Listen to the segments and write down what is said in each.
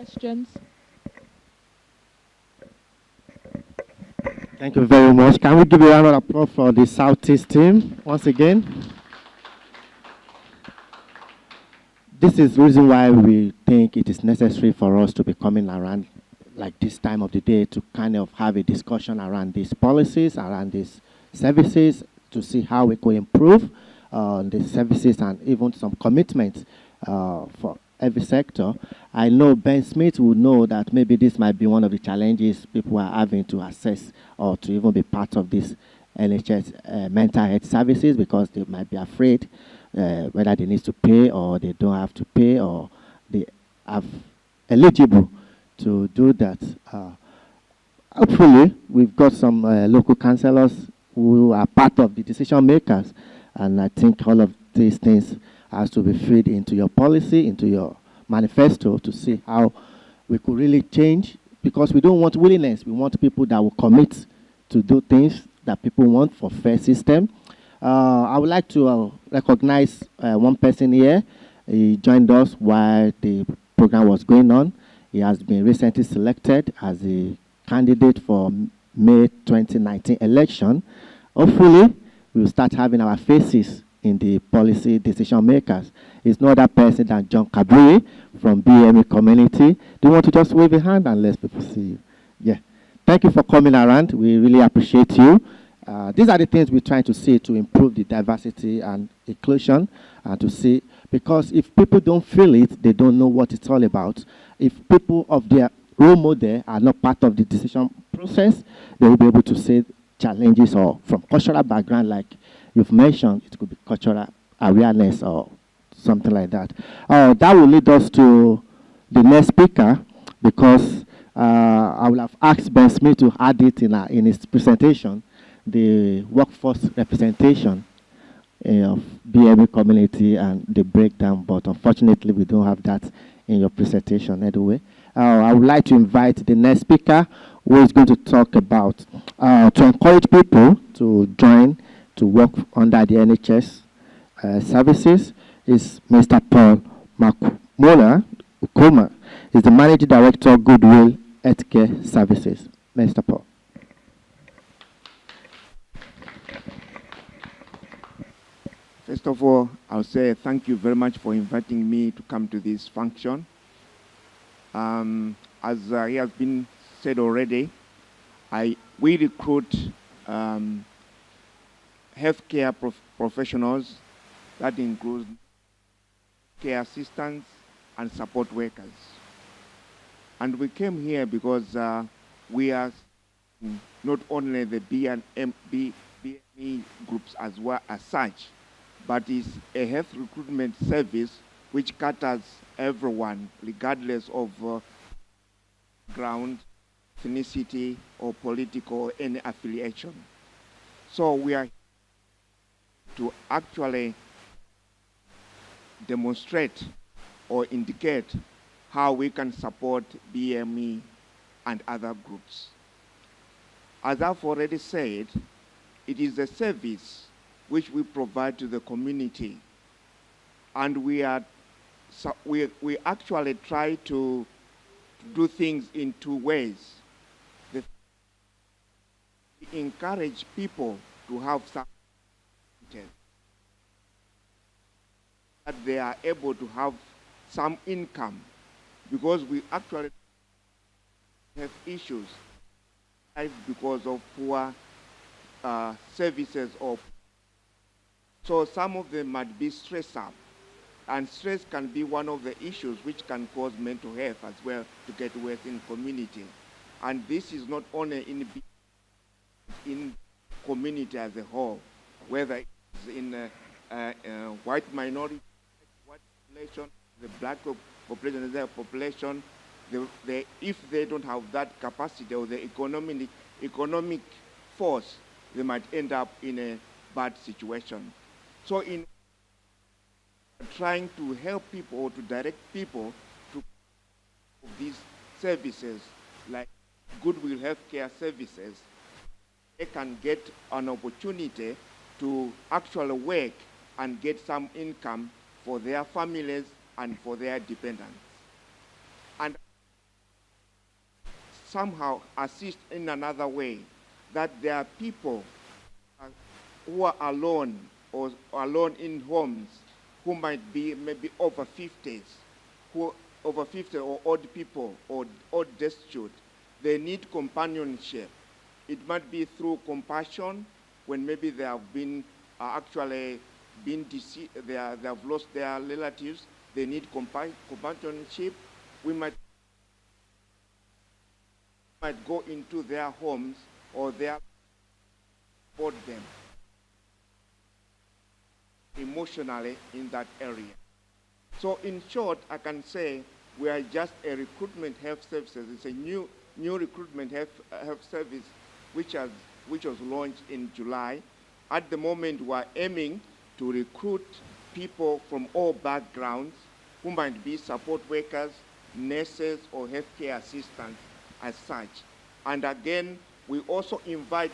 questions. Thank you very much. Can we give a round of applause for the Southeast team once again? This is the reason why we think it is necessary for us to be coming around like this time of the day to kind of have a discussion around these policies, around these services, to see how we could improve the services and even some commitments for every sector. I know Ben Smith will know that maybe this might be one of the challenges people are having to assess or to even be part of this NHS mental health services because they might be afraid whether they need to pay or they don't have to pay or they are eligible to do that. Hopefully, we've got some local councillors who are part of the decision makers, and I think all of these things has to be fed into your policy, into your manifesto to see how we could really change because we don't want willingness. We want people that will commit to do things that people want for fair system. I would like to recognize one person here. He joined us while the program was going on. He has been recently selected as a candidate for May 2019 election. Hopefully, we'll start having our faces in the policy decision makers. It's no other person than John Kabui from BME community. Do you want to just wave a hand and let people see you? Yeah. Thank you for coming around. We really appreciate you. These are the things we're trying to see to improve the diversity and inclusion and to see, because if people don't feel it, they don't know what it's all about. If people of their role model are not part of the decision process, they will be able to see challenges or from cultural background like you've mentioned, it could be cultural awareness or something like that. That will lead us to the next speaker because I will have asked Ben Smith to add it in his presentation, the workforce representation of BME community and the breakdown, but unfortunately we don't have that in your presentation anyway. I would like to invite the next speaker who is going to talk about to encourage people to join to work under the NHS services is Mr. Paul Makumola Ukoma. He's the Managing Director of Goodwill Healthcare Services. Mr. Paul. First of all, I'll say thank you very much for inviting me to come to this function. As he has been said already, we recruit healthcare professionals, that includes care assistants and support workers. And we came here because we are not only the BME groups as well as such, but is a health recruitment service which caters everyone, regardless of ground, ethnicity, or political or any affiliation. So we are to actually demonstrate or indicate how we can support BME and other groups. As I've already said, it is a service which we provide to the community, and we actually try to do things in two ways. We encourage people to have some that they are able to have some income, because we actually have issues because of poor services, or so some of them might be stressed up, and stress can be one of the issues which can cause mental health as well to get worse in community. And this is not only in community as a whole, whether it's in white minority, white population, the black population, the population, if they don't have that capacity or the economic force, they might end up in a bad situation. So in trying to help people or to direct people to these services like Goodwill Healthcare Services, they can get an opportunity to actually work and get some income for their families and for their dependents. And somehow assist in another way, that there are people who are alone or alone in homes who might be maybe over 50s, who over 50 or old people or old destitute. They need companionship. It might be through compassion when maybe they have been actually been deceased, they have lost their relatives. They need companionship. We might go into their homes or their support them emotionally in that area. So in short, I can say we are just a recruitment health services. It's a new recruitment health service which was launched in July. At the moment, we are aiming to recruit people from all backgrounds who might be support workers, nurses, or healthcare assistants as such. And again, we also invite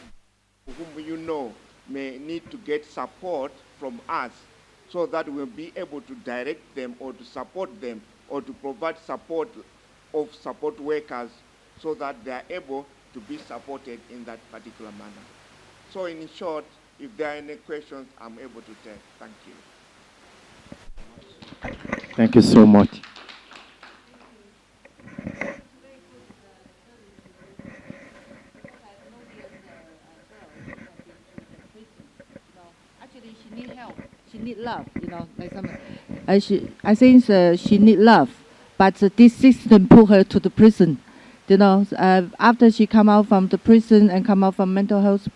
whom you know may need to get support from us so that we'll be able to direct them or to support them or to provide support of support workers so that they are able to be supported in that particular manner. So in short, if there are any questions, I'm able to take. Thank you. Thank you so much. Actually, she need help. She need love. Like some. I think she need love, but this system put her to the prison. After she come out from the prison and come out from mental health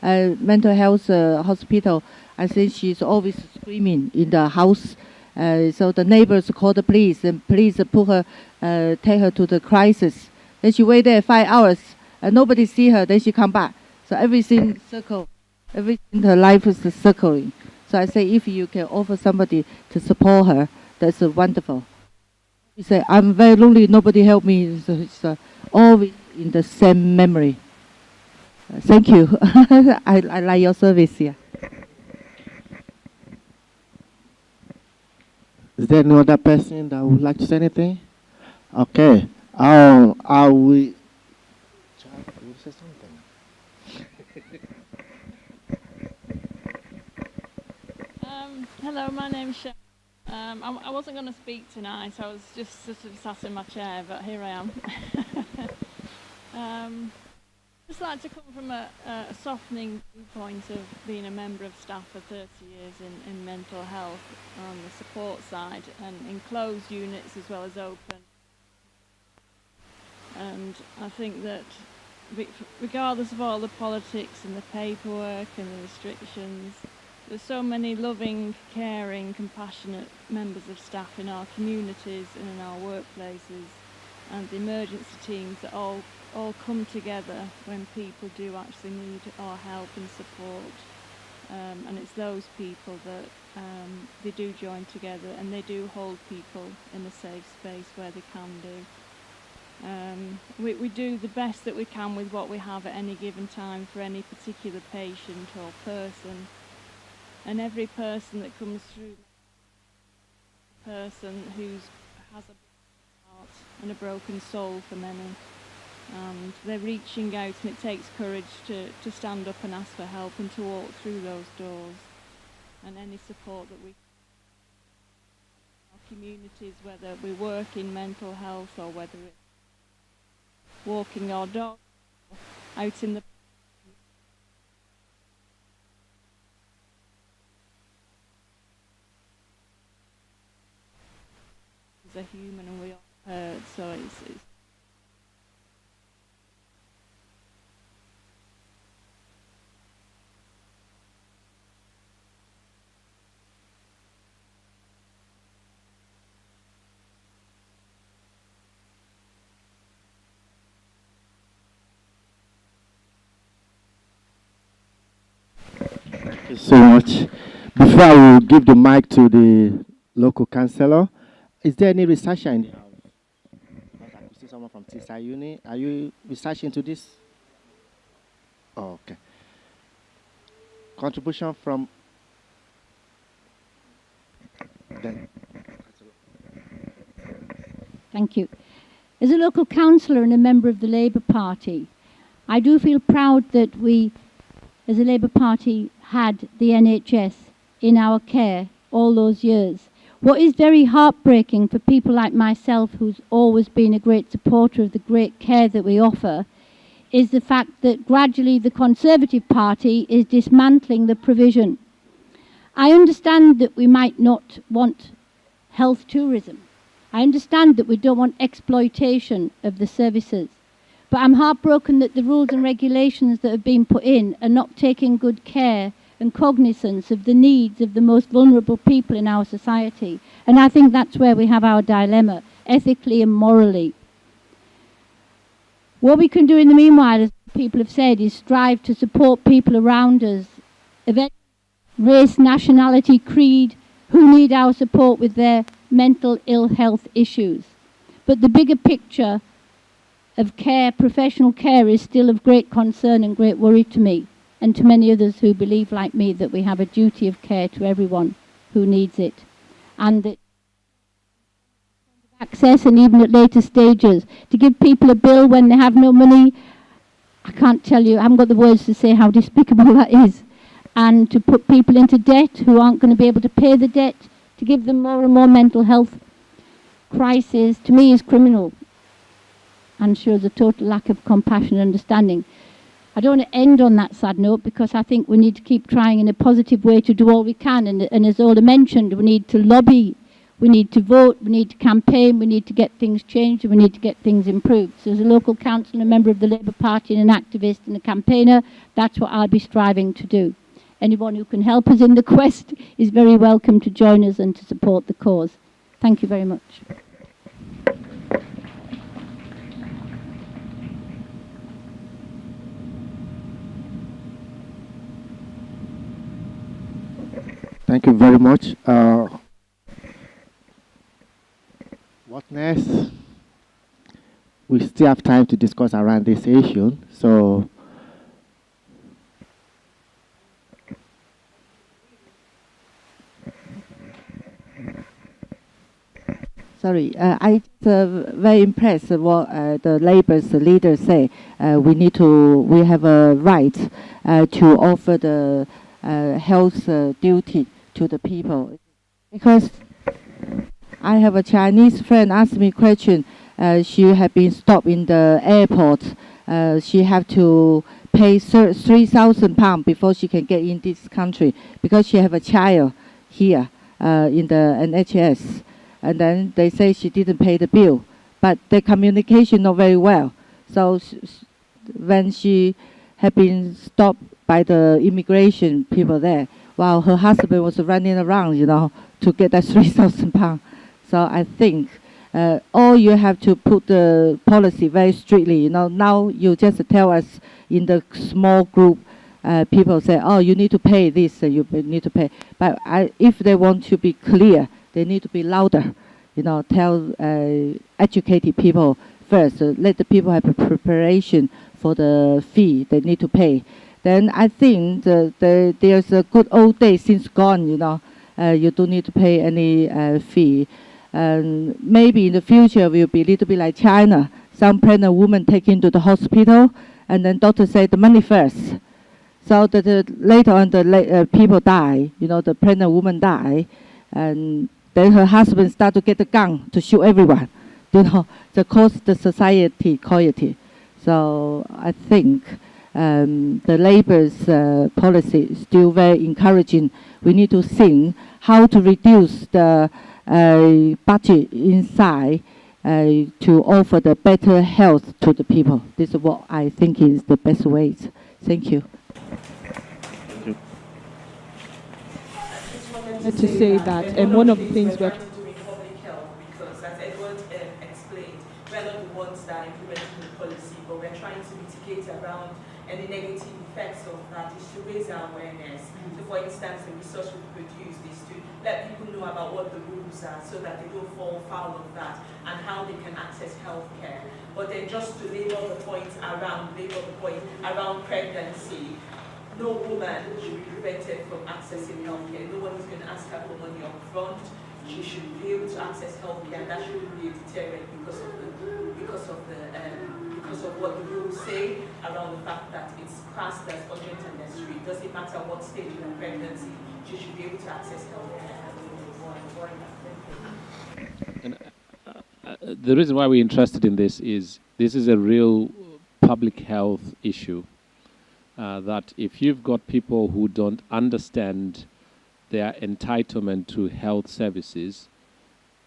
mental health hospital, I think she's always screaming in the house. So the neighbors call the police, and police put her, take her to the crisis. Then she wait there 5 hours, and nobody see her. Then she come back. So everything circle, everything her life is circling. So I say, if you can offer somebody to support her, that's wonderful. He said, I'm very lonely, nobody help me. So it's always in the same memory. Thank you. I like your service here. Is there any other person that would like to say anything? Okay. I will. Chad, you say something. Hello, my name's Sharon. I wasn't going to speak tonight. I was just sort of sat in my chair, but here I am. Just like to come from a softening viewpoint of being a member of staff for 30 years in mental health on the support side and in closed units as well as open. And I think that regardless of all the politics and the paperwork and the restrictions, there's so many loving, caring, compassionate members of staff in our communities and in our workplaces, and the emergency teams that all come together when people do actually need our help and support. And it's those people that they do join together and they do hold people in a safe space where they can do. We do the best that we can with what we have at any given time for any particular patient or person. And every person that comes through, a person who has a broken heart and a broken soul for many. And they're reaching out, and it takes courage to stand up and ask for help and to walk through those doors. And any support that we our communities, whether we work in mental health or whether it's walking our dog, out in the as a human, and we all hurt, so it's Thank you so much. Before I will give the mic to the local councillor, is there any researcher in the house? Because I could see someone from TSI Uni. Are you researching into this? Oh, okay. Contribution from then. Thank you. As a local councillor and a member of the Labour Party, I do feel proud that we, as a Labour Party, had the NHS in our care all those years. What is very heartbreaking for people like myself, who's always been a great supporter of the great care that we offer, is the fact that gradually the Conservative Party is dismantling the provision. I understand that we might not want health tourism. I understand that we don't want exploitation of the services. But I'm heartbroken that the rules and regulations that have been put in are not taking good care and cognizance of the needs of the most vulnerable people in our society. And I think that's where we have our dilemma, ethically and morally. What we can do in the meanwhile, as people have said, is strive to support people around us, of any race, nationality, creed, who need our support with their mental ill health issues. But the bigger picture of care, professional care, is still of great concern and great worry to me, and to many others who believe like me that we have a duty of care to everyone who needs it, and that access, and even at later stages, to give people a bill when they have no money. I can't tell you, I haven't got the words to say how despicable that is. And to put people into debt who aren't going to be able to pay the debt, to give them more and more mental health crisis, to me is criminal and shows a total lack of compassion and understanding. I don't want to end on that sad note, because I think we need to keep trying in a positive way to do all we can. And as Ola mentioned, we need to lobby, we need to vote, we need to campaign, we need to get things changed, and we need to get things improved. So as a local councillor, a member of the Labour Party, and an activist and a campaigner, that's what I'll be striving to do. Anyone who can help us in the quest is very welcome to join us and to support the cause. Thank you very much. Thank you very much. What next? We still have time to discuss around this issue. So, sorry, I very impressed with what the Labour's leaders say. We have a right to offer the health duty to the people, because I have a Chinese friend ask me a question. She had been stopped in the airport. She have to pay £3,000 before she can get in this country, because she have a child here in the NHS. And then they say she didn't pay the bill, but the communication not very well. So when she had been stopped by the immigration people there, while her husband was running around, to get that £3,000. So I think all you have to put the policy very strictly. Now you just tell us in the small group, people say, oh, you need to pay this, you need to pay. But if they want to be clear, they need to be louder. Tell educated people first. Let the people have a preparation for the fee they need to pay. Then I think there's a good old day since gone. You don't need to pay any fee. And maybe in the future will be a little bit like China. Some pregnant woman taken to the hospital, and then doctor say the money first. So that later on the people die. The pregnant woman die, and then her husband start to get the gun to shoot everyone. To cause the society quality. So I think the Labour's policy is still very encouraging. We need to think how to reduce the budget inside to offer the better health to the people. This is what I think is the best way. Thank you. To say that, and one of the things we're doing public health, because as Edward explained, we're not the ones that are implementing the policy, but we're trying to mitigate around any negative effects of that, is to raise our awareness. So for instance, the research we produced is to let people know about what the rules are so that they don't fall foul of that, and how they can access healthcare. But then just to label the point around pregnancy, no woman should be prevented from accessing healthcare. No one is going to ask her for money up front she should be able to access healthcare, and that shouldn't be a deterrent because of what the rules say around the fact that it's classed as urgent and necessary. It doesn't matter what stage in her pregnancy, she should be able to access healthcare. And the reason why we're interested in this is a real public health issue. That if you've got people who don't understand their entitlement to health services,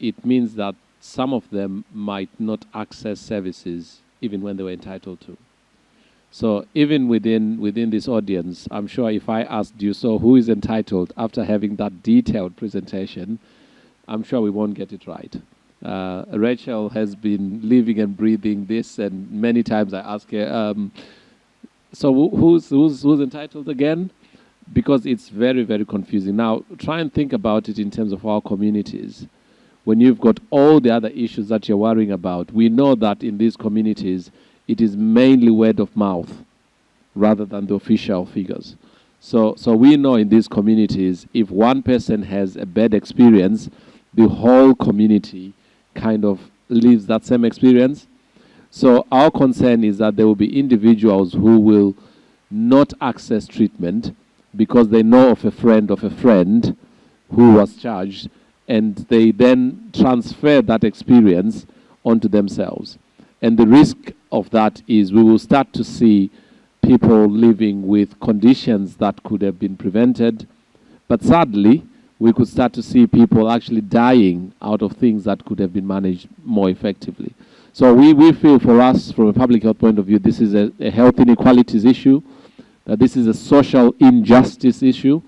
it means that some of them might not access services even when they were entitled to. So even within this audience, I'm sure if I asked you, so who is entitled, after having that detailed presentation, I'm sure we won't get it right. Rachel has been living and breathing this, and many times I ask her, so who's entitled again? Because it's very, very confusing. Now, try and think about it in terms of our communities. When you've got all the other issues that you're worrying about, we know that in these communities, it is mainly word of mouth rather than the official figures. So we know in these communities, if one person has a bad experience, the whole community kind of lives that same experience. So our concern is that there will be individuals who will not access treatment because they know of a friend who was charged, and they then transfer that experience onto themselves. And the risk of that is we will start to see people living with conditions that could have been prevented, but sadly, we could start to see people actually dying out of things that could have been managed more effectively. So we feel for us, from a public health point of view, this is a health inequalities issue, that this is a social injustice issue,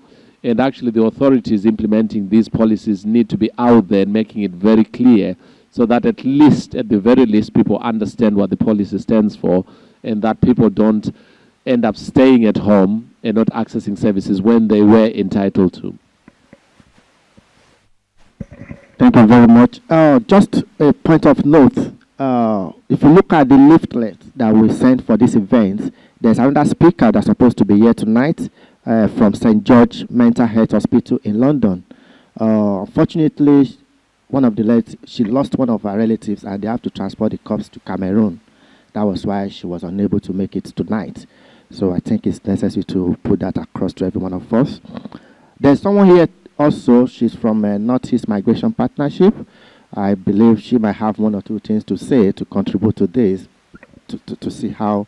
and actually the authorities implementing these policies need to be out there and making it very clear so that at the very least, people understand what the policy stands for, and that people don't end up staying at home and not accessing services when they were entitled to. Thank you very much. Just a point of note. If you look at the leaflet that we sent for this event, there's another speaker that's supposed to be here tonight from St. George Mental Health Hospital in London. Unfortunately, she lost one of her relatives, and they have to transport the corpse to Cameroon. That was why she was unable to make it tonight. So I think it's necessary to put that across to every one of us. There's someone here also. She's from Northeast Migration Partnership. I believe she might have one or two things to say to contribute to this, to see how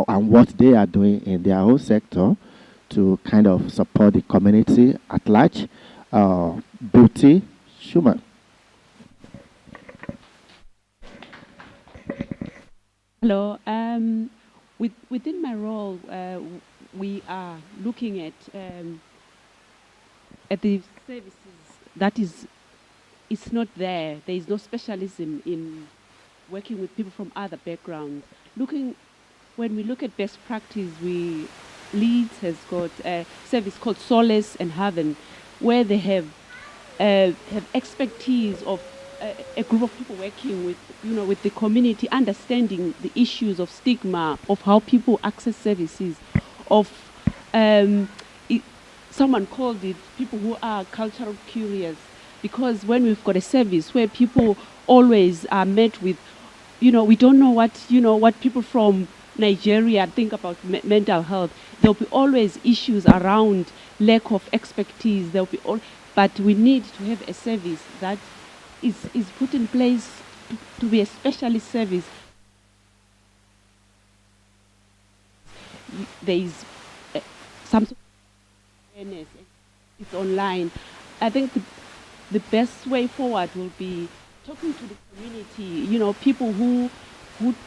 and what they are doing in their own sector to kind of support the community at large. Beauty Schumann. Hello. Within my role, we are looking at the services that it's not there. There is no specialism in working with people from other backgrounds. When we look at best practice, Leeds has got a service called Solace and Haven, where they have expertise of a group of people working with the community, understanding the issues of stigma, of how people access services, of someone called it people who are cultural curious, because when we've got a service where people always are met with, we don't know what people from Nigeria think about mental health. There'll be always issues around lack of expertise. But we need to have a service that is put in place to be a specialist service. There is some sort of awareness. It's online. I think the best way forward will be talking to the community. People who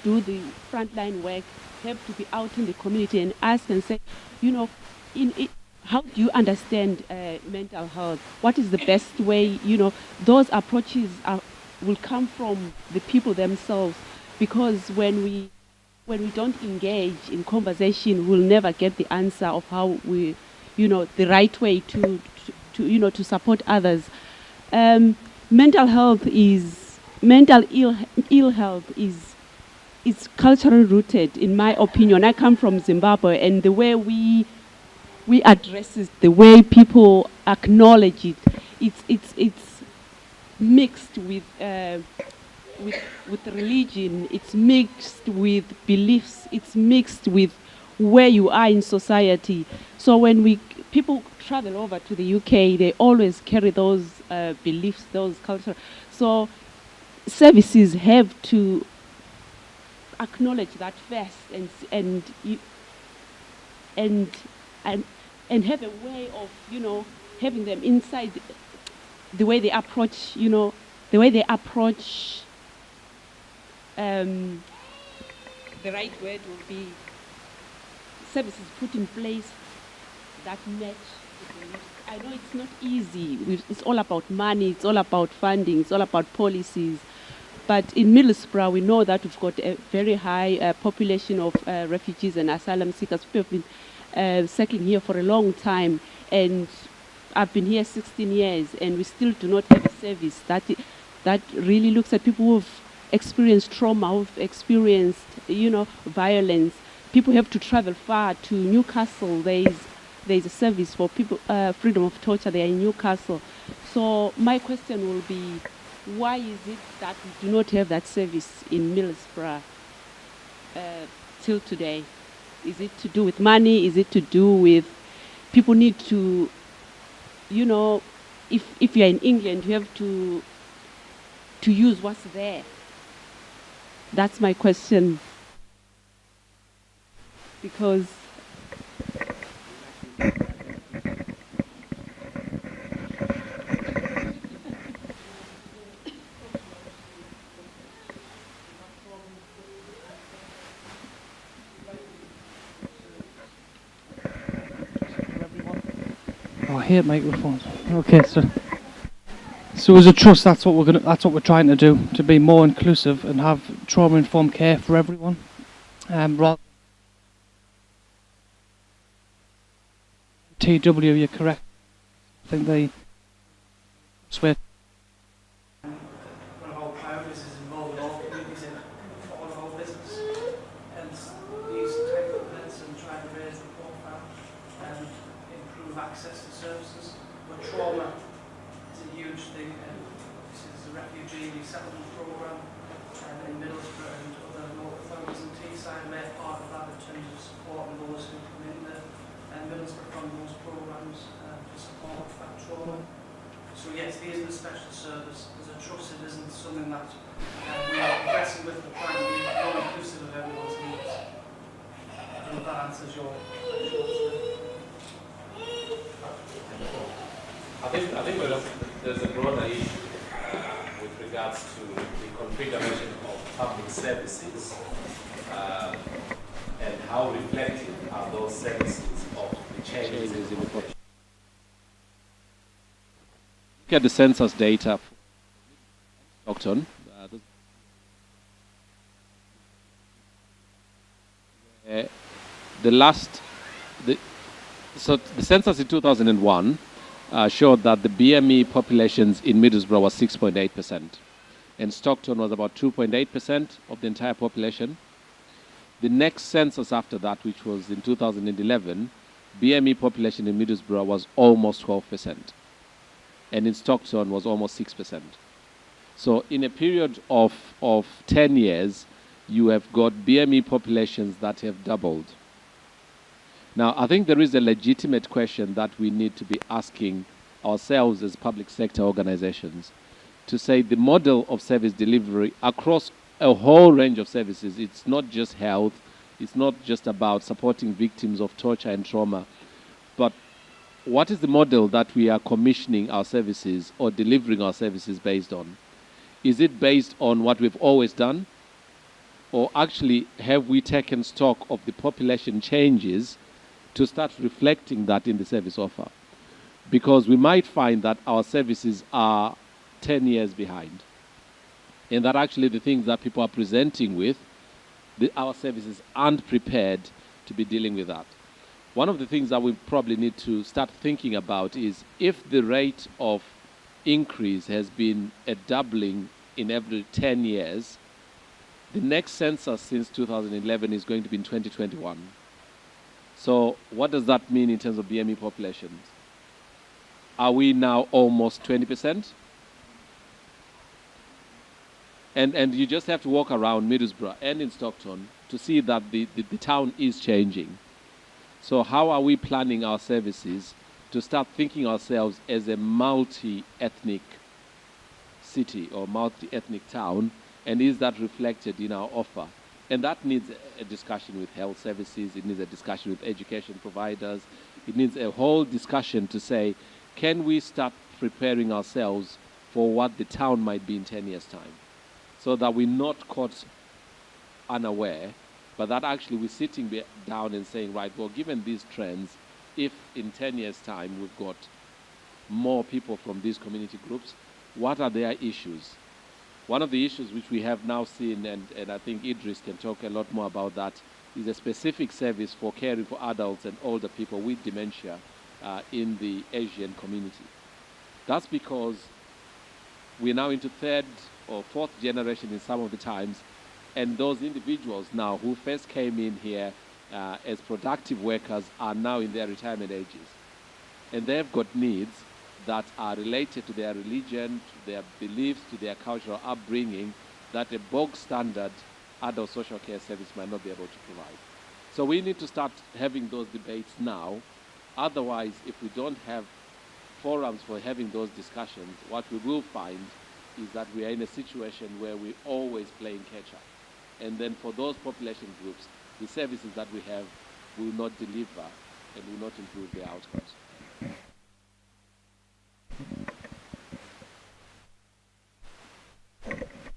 do the frontline work have to be out in the community and ask and say, how do you understand mental health? What is the best way? Those approaches will come from the people themselves, because when we don't engage in conversation, we'll never get the answer of how we, the right way to support others. Mental ill health is culturally rooted, in my opinion. I come from Zimbabwe, and the way we address it, the way people acknowledge it, mixed with religion, it's mixed with beliefs, it's mixed with where you are in society. So when people travel over to the UK, they always carry those beliefs, those culture. So services have to acknowledge that first and have a way of, having them inside the way they approach, the way they approach. The right word will be services put in place that match the beliefs. I know it's not easy. It's all about money. It's all about funding. It's all about policies. But in Middlesbrough, we know that we've got a very high population of refugees and asylum seekers. People have been settling here for a long time, and I've been here 16 years, and we still do not have a service that really looks at people who've experienced trauma, who've experienced, violence. People have to travel far to Newcastle. There's a service for people, freedom of torture. They are in Newcastle. So my question will be, why is it that we do not have that service in Middlesbrough till today? Is it to do with money? Is it to do with people need to, if you're in England, you have to use what's there? That's my question. Because Oh, I hate microphones. Okay, so as a trust, that's what we're trying to do, to be more inclusive and have trauma-informed care for everyone. Rather TW, you're correct. I think they swear. One of our priorities is involving all communities in all of our business, and these entitlements and trying to raise the profile and improve access to services. But trauma is a huge thing, and this is a refugee resettlement programme in Middlesbrough and other local authorities in Teesside. We're part of that in terms of supporting those who come in there, and Middlesbrough fund those programmes to support that trauma. So yes, these are the special service. As a trust, it isn't something that we are progressing with, but trying to be more inclusive of everyone's needs. I don't know if that answers your question. I think there's a broader issue with regards to the configuration of public services and how reflective are those services of the changes in the population. Look at the census data for Stockton. So the census in 2001 showed that the BME populations in Middlesbrough was 6.8%, and Stockton was about 2.8% of the entire population. The next census after that, which was in 2011, BME population in Middlesbrough was almost 12%, and in Stockton was almost 6%. So in a period of 10 years, you have got BME populations that have doubled. Now, I think there is a legitimate question that we need to be asking ourselves as public sector organizations to say the model of service delivery across a whole range of services. It's not just health, it's not just about supporting victims of torture and trauma, but what is the model that we are commissioning our services or delivering our services based on? Is it based on what we've always done? Or actually, have we taken stock of the population changes to start reflecting that in the service offer? Because we might find that our services are 10 years behind, and that actually the things that people are presenting with, our services aren't prepared to be dealing with that. One of the things that we probably need to start thinking about is if the rate of increase has been a doubling in every 10 years, the next census since 2011 is going to be in 2021. So what does that mean in terms of BME populations? Are we now almost 20%? And you just have to walk around Middlesbrough and in Stockton to see that the town is changing. So how are we planning our services to start thinking ourselves as a multi-ethnic city or multi-ethnic town, and is that reflected in our offer? And that needs a discussion with health services, it needs a discussion with education providers, it needs a whole discussion to say, can we start preparing ourselves for what the town might be in 10 years' time? So that we're not caught unaware, but that actually we're sitting down and saying, right, well, given these trends, if in 10 years' time we've got more people from these community groups, what are their issues? One of the issues which we have now seen, and I think Idris can talk a lot more about that, is a specific service for caring for adults and older people with dementia in the Asian community. That's because we're now into third or fourth generation in some of the times, and those individuals now who first came in here as productive workers are now in their retirement ages. And they've got needs that are related to their religion, to their beliefs, to their cultural upbringing, that a bog standard adult social care service might not be able to provide. So we need to start having those debates now. Otherwise, if we don't have forums for having those discussions, what we will find is that we are in a situation where we're always playing catch-up. And then for those population groups, the services that we have will not deliver and will not improve their outcomes.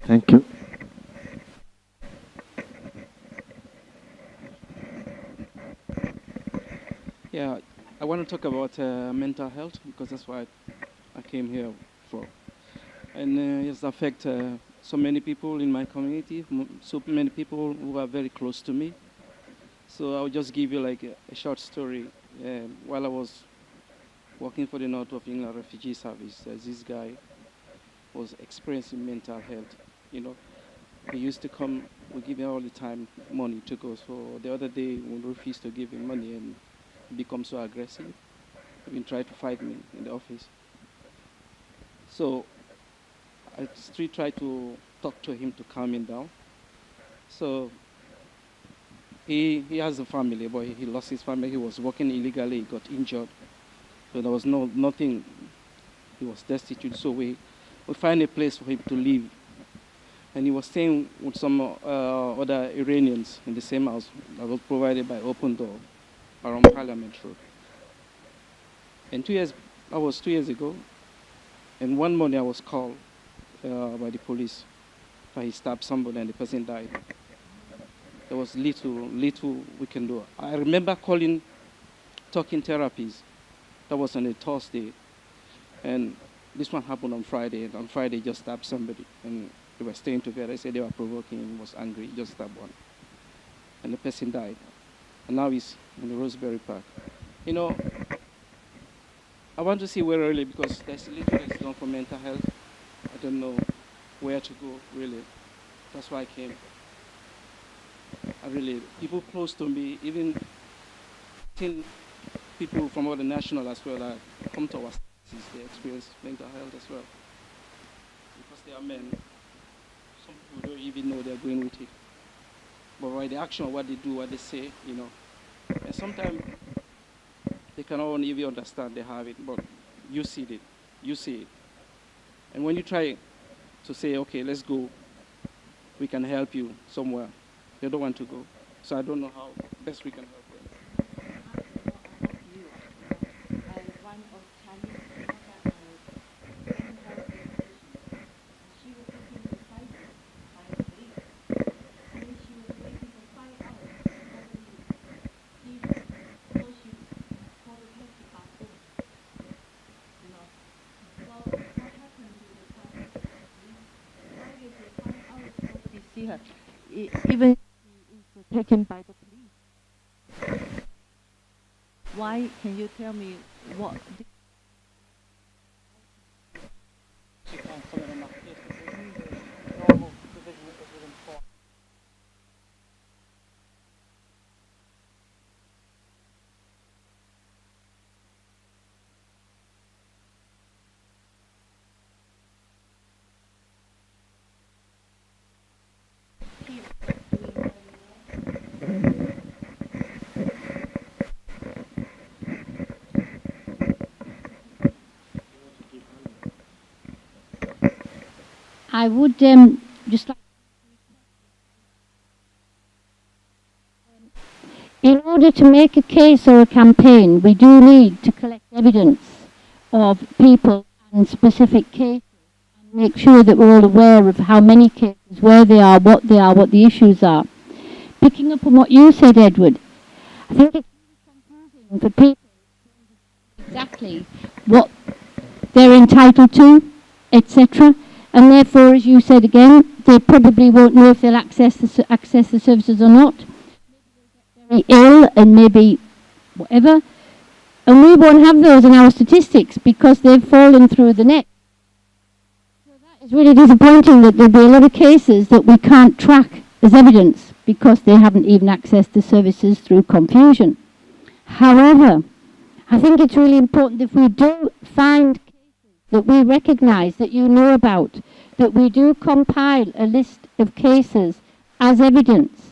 Thank you. Yeah, I want to talk about mental health because that's what I came here for. And it's affect so many people in my community, so many people who are very close to me. So I'll just give you like a short story. While I was working for the North of England Refugee Service, this guy was experiencing mental health. You know, he used to come, we give him all the time money to go. So the other day, we refused to give him money and he became so aggressive. He tried to fight me in the office. So I still tried to talk to him to calm him down. So he has a family, but he lost his family. He was working illegally, he got injured. So there was nothing, he was destitute. So we find a place for him to live. And he was staying with some other Iranians in the same house that was provided by Open Door around Parliament Road. And 2 years, that was 2 years ago, and one morning I was called by the police that he stabbed somebody and the person died. There was little we can do. I remember calling talking therapies. That was on a Thursday. And this one happened on Friday. And on Friday, just stabbed somebody. And they were staying together. I said they were provoking him. He was angry. He just stabbed one. And the person died. And now he's in the Roseberry Park. You know, I want to see where really, because there's little that's done for mental health. I don't know where to go, really. That's why I came. People close to me, even people from other national as well that come to our cities, they experience mental health as well. Because they are men, some people don't even know they're going with it. But by the action, what they do, what they say, you know. And sometimes they cannot even understand they have it, but you see it. And when you try to say, okay, let's go, we can help you somewhere, they don't want to go. So I don't know how best we can help them. See her, even she is taken by the police. Why? Can you tell me what? She can't comment on that case because the normal division that was within 4. I would just like, in order to make a case or a campaign, we do need to collect evidence of people and specific cases and make sure that we're all aware of how many cases, where they are, what the issues are. Picking up on what you said, Edward, I think it's confusing for people exactly what they're entitled to, etc. And therefore, as you said again, they probably won't know if they'll access the services or not. Very ill and maybe whatever. And we won't have those in our statistics because they've fallen through the net. So that is really disappointing that there'll be a lot of cases that we can't track as evidence because they haven't even accessed the services through confusion. However, I think it's really important if we do find cases that we recognise, that you know about, that we do compile a list of cases as evidence,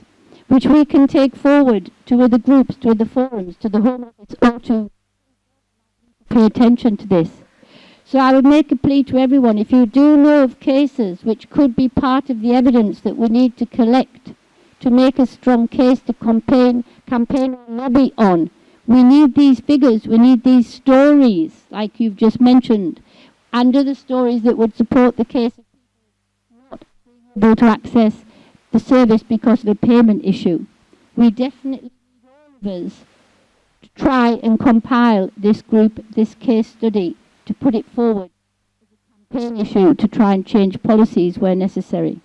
which we can take forward to other groups, to other forums, to the Home Office, or to pay attention to this. So I would make a plea to everyone, if you do know of cases which could be part of the evidence that we need to collect to make a strong case to campaign and lobby on, we need these figures, we need these stories, like you've just mentioned, and other stories that would support the case of people not being able to access the service because of a payment issue. We definitely need all of us to try and compile this case study, to put it forward as a campaign issue to try and change policies where necessary.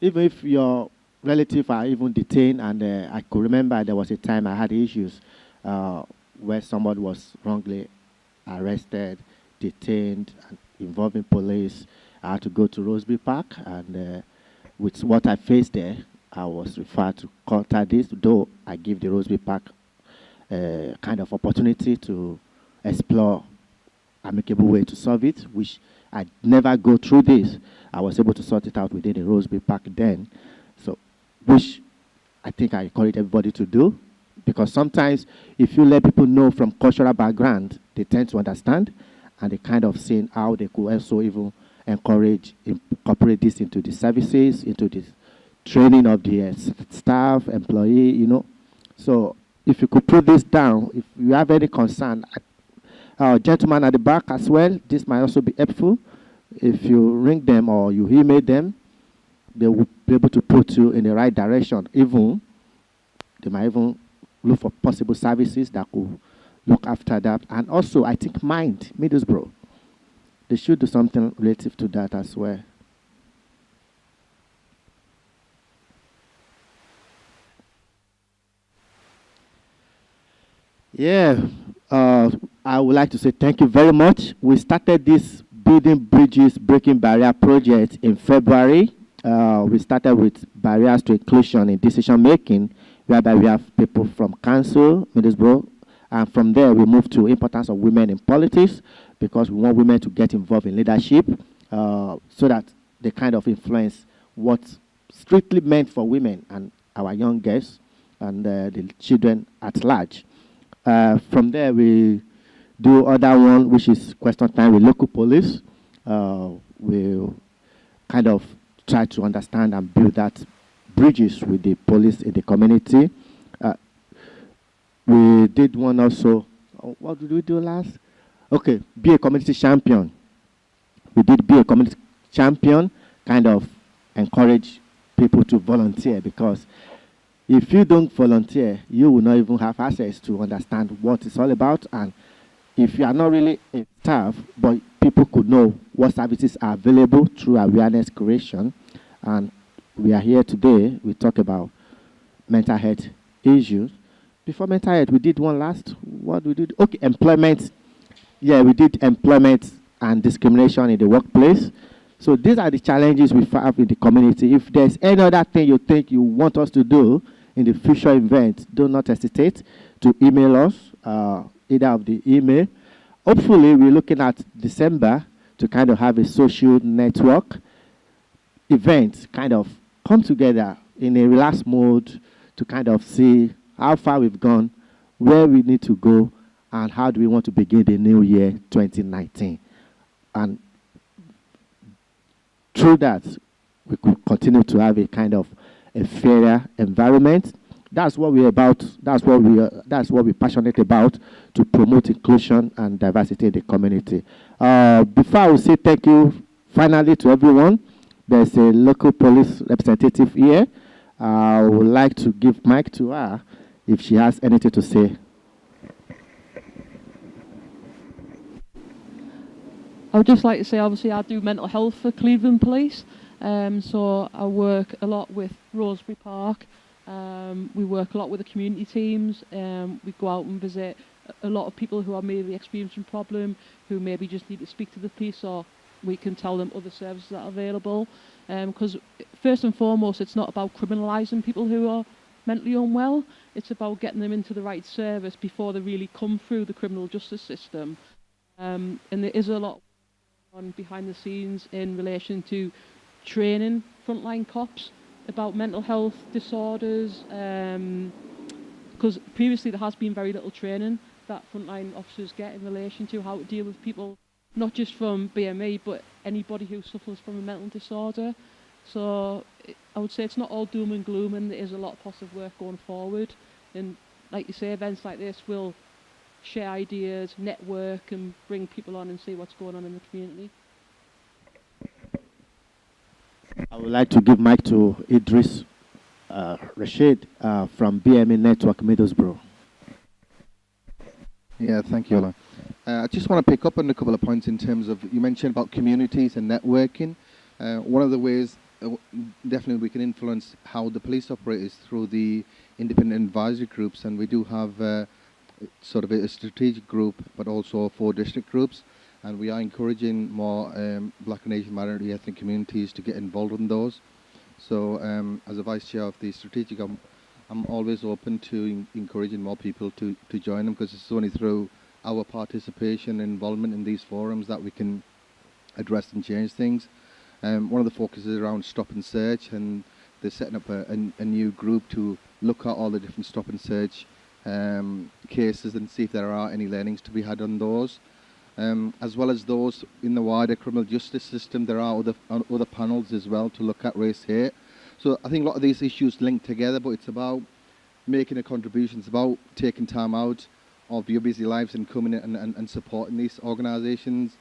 Even if your relatives are even detained, and I could remember there was a time I had issues where somebody was wrongly arrested, detained, and involving police. I had to go to Rosebery Park, and with what I faced there, I was referred to contact this, though I give the Rosebery Park kind of opportunity to explore amicable way to solve it, which I never go through this. I was able to sort it out within the Rosebery Park then, so which I think I encourage everybody to do, because sometimes if you let people know from cultural background, they tend to understand, and they kind of seeing how they could also even encourage, incorporate this into the services, into the training of the staff, employee, you know. So if you could put this down, if you have any concern, gentlemen at the back as well, this might also be helpful. If you ring them or you email them, they will be able to put you in the right direction. Even they might even look for possible services that could look after that. And also, I think Middlesbrough, they should do something relative to that as well. Yeah, I would like to say thank you very much. We started this Building Bridges Breaking Barrier project in February. We started with barriers to inclusion in decision making, whereby we have people from council, Middlesbrough, and from there we moved to importance of women in politics, because we want women to get involved in leadership, so that they kind of influence what's strictly meant for women and our young girls and the children at large. From there we do other one, which is question time with local police. We'll kind of try to understand and build that bridges with the police in the community. We did one also. What did we do last? Okay, be a community champion. We did be a community champion, kind of encourage people to volunteer, because if you don't volunteer, you will not even have access to understand what it's all about, and if you are not really a staff, but people could know what services are available through awareness creation. And we are here today, we talk about mental health issues. Before mental health, we did one last, what we did? Okay, employment. Yeah, we did employment and discrimination in the workplace. So these are the challenges we have in the community. If there's any other thing you think you want us to do in the future event, do not hesitate to email us, either of the email. Hopefully, we're looking at December to kind of have a social network event, kind of come together in a relaxed mode to kind of see how far we've gone, where we need to go, and how do we want to begin the new year 2019. And through that, we could continue to have a kind of a fairer environment. That's what we're about. That's what we're passionate about, to promote inclusion and diversity in the community. Before I will say thank you finally to everyone, there's a local police representative here. I would like to give mic to her if she has anything to say. I would just like to say, obviously, I do mental health for Cleveland Police. So I work a lot with Rosebery Park. We work a lot with the community teams. We go out and visit a lot of people who are maybe experiencing problem, who maybe just need to speak to the police, or we can tell them other services that are available. Because first and foremost, it's not about criminalising people who are mentally unwell. It's about getting them into the right service before they really come through the criminal justice system. And there is a lot on behind the scenes in relation to training frontline cops about mental health disorders, because previously there has been very little training that frontline officers get in relation to how to deal with people, not just from BME, but anybody who suffers from a mental disorder. So I would say it's not all doom and gloom, and there is a lot of positive work going forward. And like you say, events like this will share ideas, network, and bring people on and see what's going on in the community. I would like to give mic to Idris Rashid from BME Network Middlesbrough. Yeah, thank you, Ola. I just want to pick up on a couple of points in terms of, you mentioned about communities and networking. One of the ways definitely we can influence how the police operate is through the independent advisory groups, and we do have sort of a strategic group, but also 4 district groups, and we are encouraging more Black and Asian minority ethnic communities to get involved in those. So as a vice chair of the strategic, I'm always open to encouraging more people to join them, because it's only through our participation and involvement in these forums that we can address and change things. One of the focuses is around stop and search, and they're setting up a new group to look at all the different stop and search cases and see if there are any learnings to be had on those. As well as those in the wider criminal justice system, there are other panels as well to look at race hate. So I think a lot of these issues link together, but it's about making a contribution. It's about taking time out of your busy lives and coming in and supporting these organisations.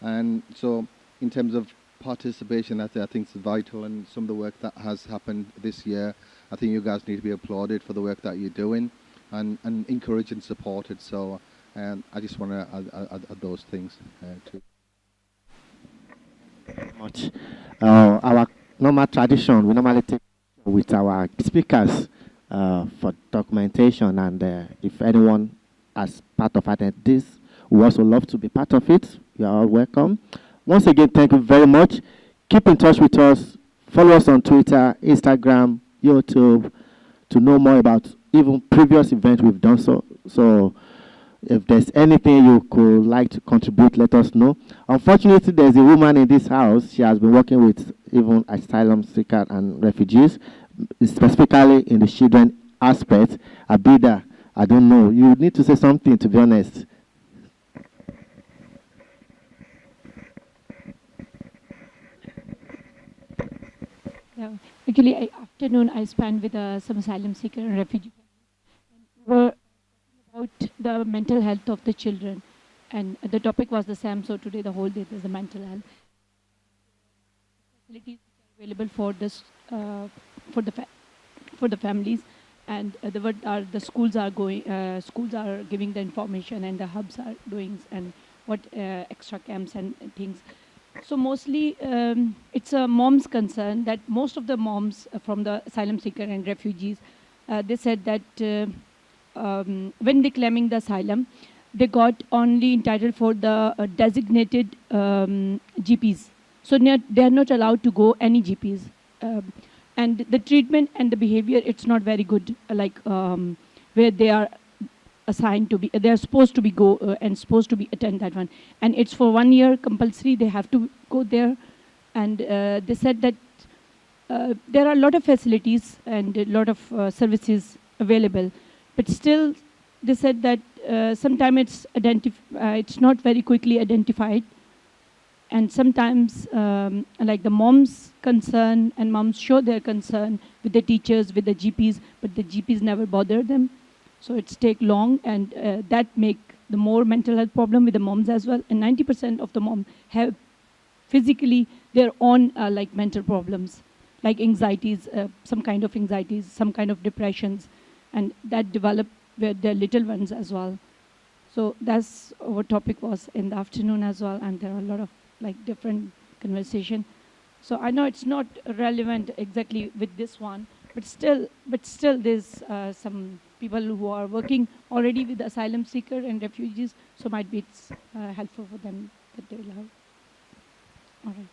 And so in terms of participation, I think it's vital, and some of the work that has happened this year, I think you guys need to be applauded for the work that you're doing and encouraged and supported. So I just want to add those things too. Much. Our normal tradition, we normally take with our speakers for documentation, and if anyone as part of this would also love to be part of it, you are all welcome. Once again, thank you very much. Keep in touch with us. Follow us on Twitter, Instagram, YouTube, to know more about even previous events we've done. So if there's anything you could like to contribute, let us know. Unfortunately, there's a woman in this house. She has been working with even asylum seekers and refugees, specifically in the children aspect. Abida, I don't know. You need to say something, to be honest. Yeah. Actually, afternoon I spent with some asylum seeker and refugee families. We were talking about the mental health of the children, and the topic was the same. So today the whole day is the mental health facilities available for this for the families, and the schools are giving the information, and the hubs are doing, and what extra camps and things. So mostly it's a mom's concern that most of the moms from the asylum seeker and refugees, they said that when they claiming the asylum, they got only entitled for the designated GPs. So they are not allowed to go any GPs. And the treatment and the behavior, it's not very good, like where they are assigned to be, they are supposed to be go and supposed to be attend that one. And it's for 1 year compulsory, they have to go there. And they said that there are a lot of facilities and a lot of services available, but still they said that sometimes it's not very quickly identified. And sometimes, like the moms concern, and moms show their concern with the teachers, with the GPs, but the GPs never bother them. So it's take long, and that make the more mental health problem with the moms as well. And 90% of the moms have physically their own like mental problems, like anxieties, some kind of anxieties, some kind of depressions, and that develop with their little ones as well. So that's our topic was in the afternoon as well, and there are a lot of like different conversation. So I know it's not relevant exactly with this one, but still there's some people who are working already with asylum seeker and refugees, so might be it's helpful for them that they will have. All right.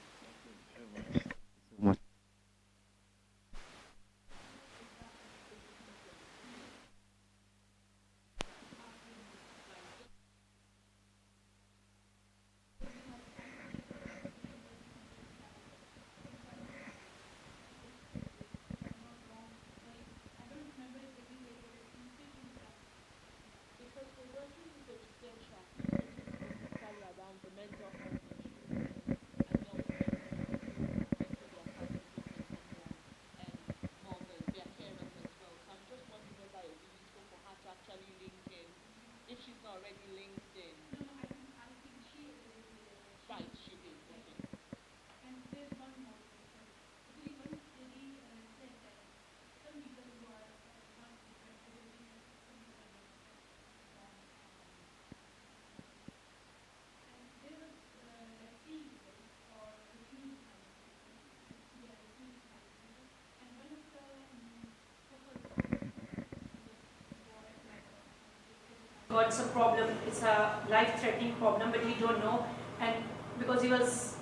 Got some problem, it's a life-threatening problem, but we don't know. And because he was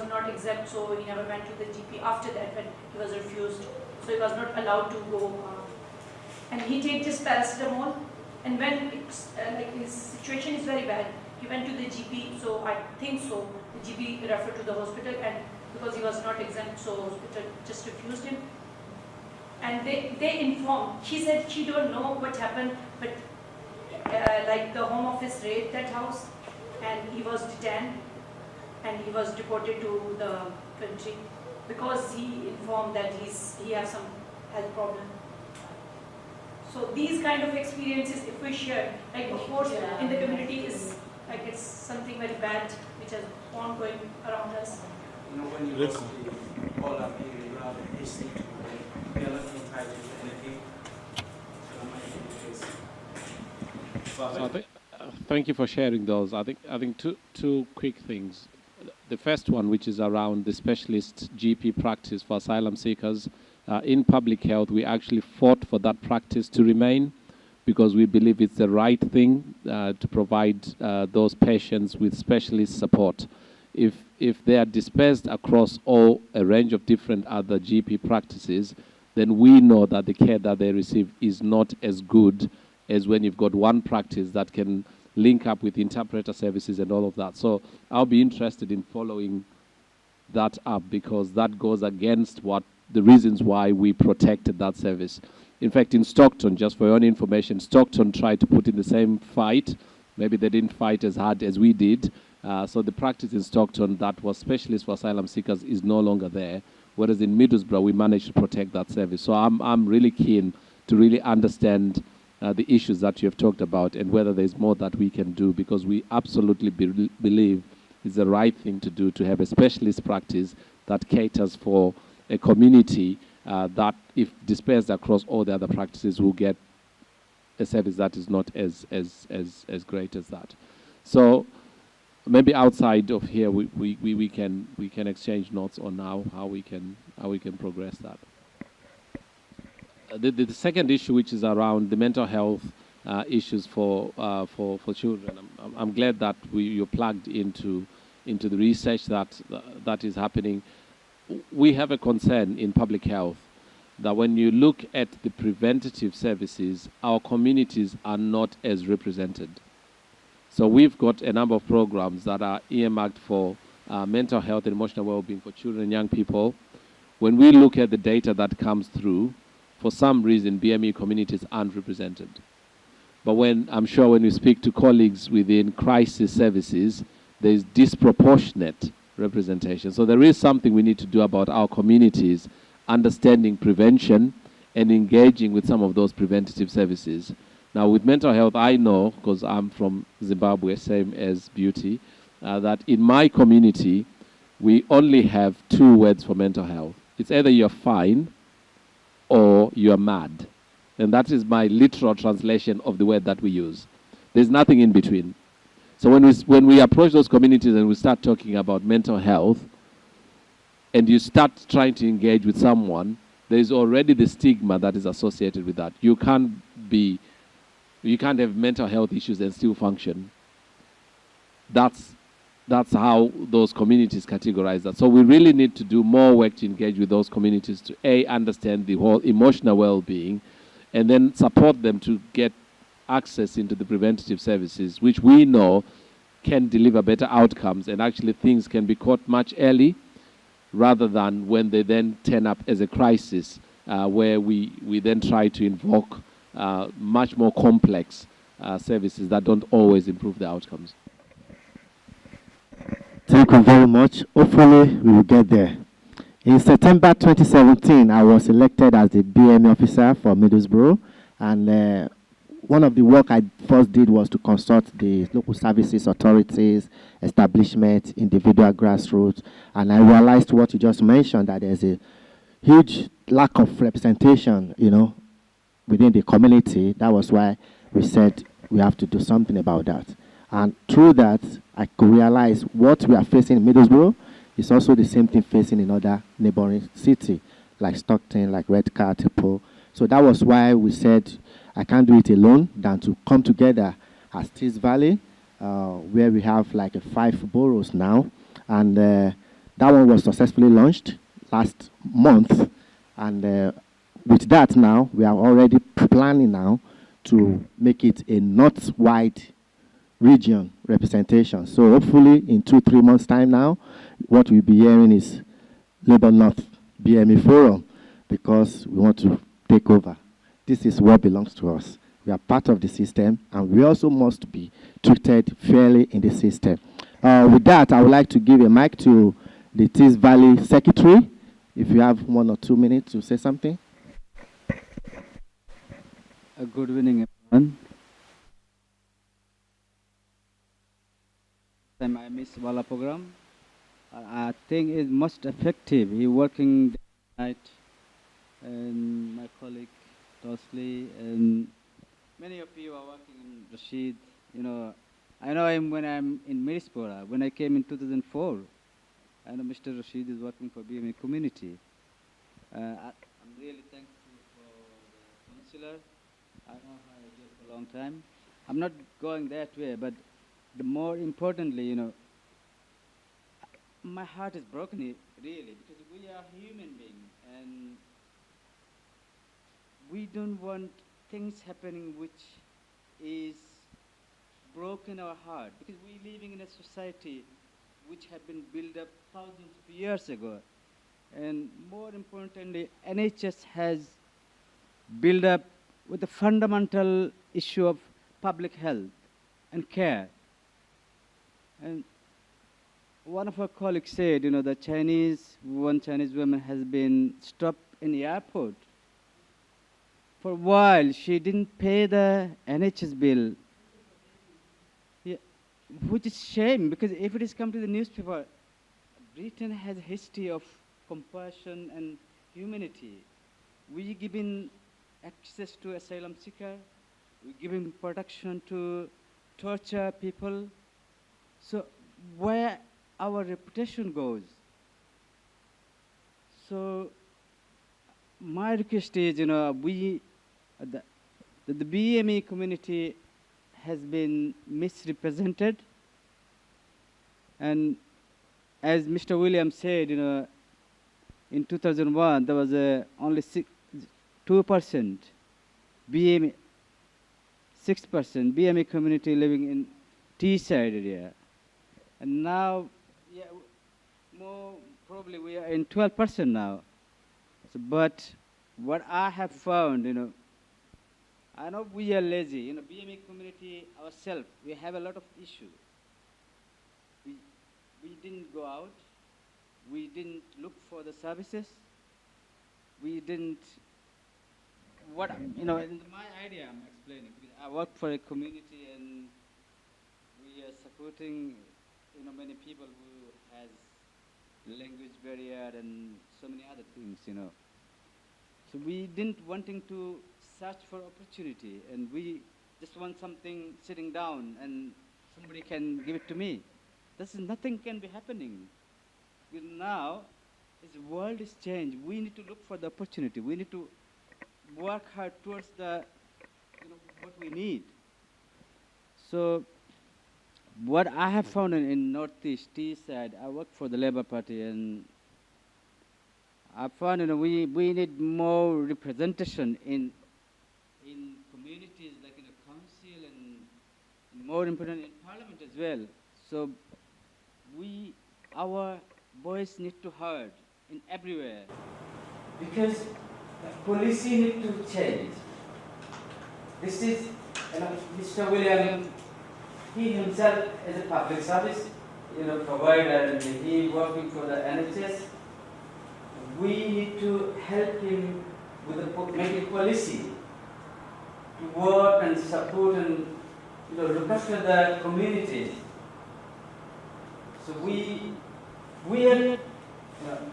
not exempt, so he never went to the GP after that when he was refused. So he was not allowed to go. And he take this paracetamol, and when it's, like his situation is very bad, he went to the GP, so I think so, the GP referred to the hospital, and because he was not exempt, so hospital just refused him. And they informed, she said she don't know what happened, but like the Home Office raided that house, and he was detained, and he was deported to the country because he informed that he has some health problem. So these kind of experiences, if we share, like of course in the community is like it's something very bad which is ongoing around us. You know, when you look at all up here, you have a history to it. We are not entitled to anything. So thank you for sharing those. I think two quick things. The first one, which is around the specialist GP practice for asylum seekers. In public health, we actually fought for that practice to remain because we believe it's the right thing to provide those patients with specialist support. If they are dispersed across a range of different other GP practices, then we know that the care that they receive is not as good as when you've got one practice that can link up with interpreter services and all of that. So I'll be interested in following that up because that goes against what the reasons why we protected that service. In fact, in Stockton, just for your own information, Stockton tried to put in the same fight. Maybe they didn't fight as hard as we did. So the practice in Stockton that was specialist for asylum seekers is no longer there. Whereas in Middlesbrough, we managed to protect that service. So I'm really keen to really understand the issues that you have talked about and whether there's more that we can do, because we absolutely believe it's the right thing to do to have a specialist practice that caters for a community that if dispersed across all the other practices will get a service that is not as great as that. So maybe outside of here we can exchange notes on how we can progress that. The second issue, which is around the mental health issues for children, I'm glad that you're plugged into the research that is happening. We have a concern in public health that when you look at the preventative services, our communities are not as represented. So we've got a number of programs that are earmarked for mental health and emotional well-being for children and young people. When we look at the data that comes through, for some reason, BME communities aren't represented. But I'm sure when you speak to colleagues within crisis services, there's disproportionate representation. So there is something we need to do about our communities understanding prevention and engaging with some of those preventative services. Now, with mental health, I know, because I'm from Zimbabwe, same as Beauty, that in my community, we only have 2 words for mental health. It's either you're fine or you're mad. And that is my literal translation of the word that we use. There's nothing in between. So when we approach those communities and we start talking about mental health, and you start trying to engage with someone, there is already the stigma that is associated with that. You can't have mental health issues and still function. That's how those communities categorize that. So we really need to do more work to engage with those communities to understand the whole emotional well-being, and then support them to get access into the preventative services, which we know can deliver better outcomes, and actually things can be caught much early rather than when they then turn up as a crisis, where we then try to invoke much more complex services that don't always improve the outcomes. Thank you very much. Hopefully, we will get there. In September 2017, I was elected as the BME officer for Middlesbrough, and one of the work I first did was to consult the local services authorities, establishments, individual grassroots, and I realized what you just mentioned, that there's a huge lack of representation, within the community. That was why we said we have to do something about that. And through that, I could realize what we are facing in Middlesbrough is also the same thing facing in other neighboring cities, like Stockton, like Redcar, Tipo. So that was why we said, I can't do it alone, than to come together as Tees Valley, where we have like 5 boroughs now. And that one was successfully launched last month. And with that now, we are already planning now to make it a north-wide region representation. So hopefully in 2-3 months' time now, what we'll be hearing is Labour North BME Forum, because we want to take over. This is what belongs to us. We are part of the system, and we also must be treated fairly in the system. With that, I would like to give a mic to the Tees Valley Secretary, if you have 1 or 2 minutes to say something. Good evening, everyone. I miss Wala program. I think it's most effective. He working day and night, and my colleague Tosley, and many of you are working in Rashid. I know him when I'm in Middlesbrough. When I came in 2004, I know Mr. Rashid is working for BME community. I'm really thankful for the councillor. I know her for a long time. I'm not going that way, but the more importantly, my heart is broken really, because we are human beings, and we don't want things happening which is broken our heart, because we're living in a society which had been built up thousands of years ago. And more importantly, NHS has built up with the fundamental issue of public health and care. And one of our colleagues said, the one Chinese woman has been stopped in the airport. For a while, she didn't pay the NHS bill. Yeah, which is shame, because if it has come to the newspaper, Britain has a history of compassion and humanity. We giving access to asylum seeker, we giving protection to torture people. So where our reputation goes. So my request is, the BME community has been misrepresented, and as Mr. Williams said, in 2001 there was only 2% BME, 6% BME community living in T-side area, and now, yeah, more probably we are in 12% now. So, but what I have found, I know we are lazy. BME community ourselves, we have a lot of issues. We didn't go out. We didn't look for the services. We didn't, in my idea I'm explaining. I work for a community and we are supporting, many people who has language barrier and so many other things, So we didn't wanting to search for opportunity, and we just want something sitting down and somebody can give it to me. Nothing can be happening. Because now, the world is changed. We need to look for the opportunity. We need to work hard towards the, what we need. So what I have found in Northeast T-side, I work for the Labour Party, and I found we need more representation in communities, like in a council, and more important in parliament as well. So our voice need to heard in everywhere. Because policy need to change. This is, Mr. William, he himself is a public service, provider, and he working for the NHS. We need to help him with making policy to work and support and look after the communities. So we are,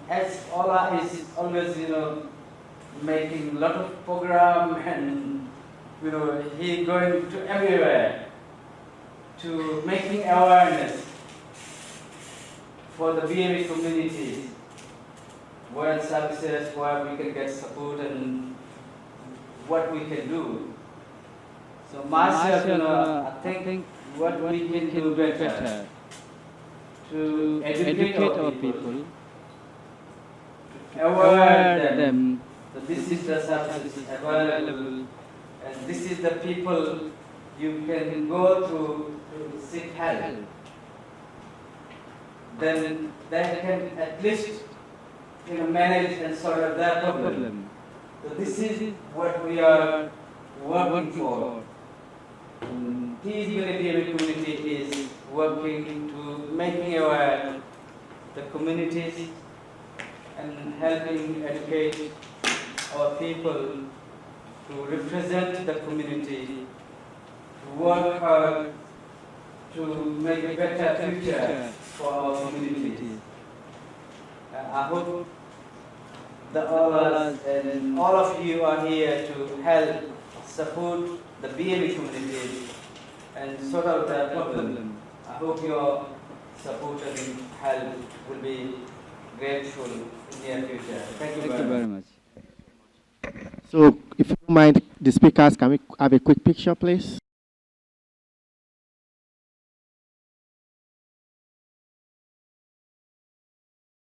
as Ola is always, making a lot of program, and he going to everywhere to making awareness for the BME communities, where services, where we can get support, and what we can do. So myself, I think what we can do better to educate our people, to aware them that this is the services available, and this is the people you can go to seek help. Then they can at least manage and sort out their problem. So this is what we are working for. TSBME community is working to making aware the communities and helping educate our people to represent the community, to work hard to make a better future for our community. I hope that all of us and all of you are here to help support the BME community and sort out their problem. I hope your support and help will be grateful in the near future. Thank you very much. So, if you don't mind, the speakers, can we have a quick picture, please?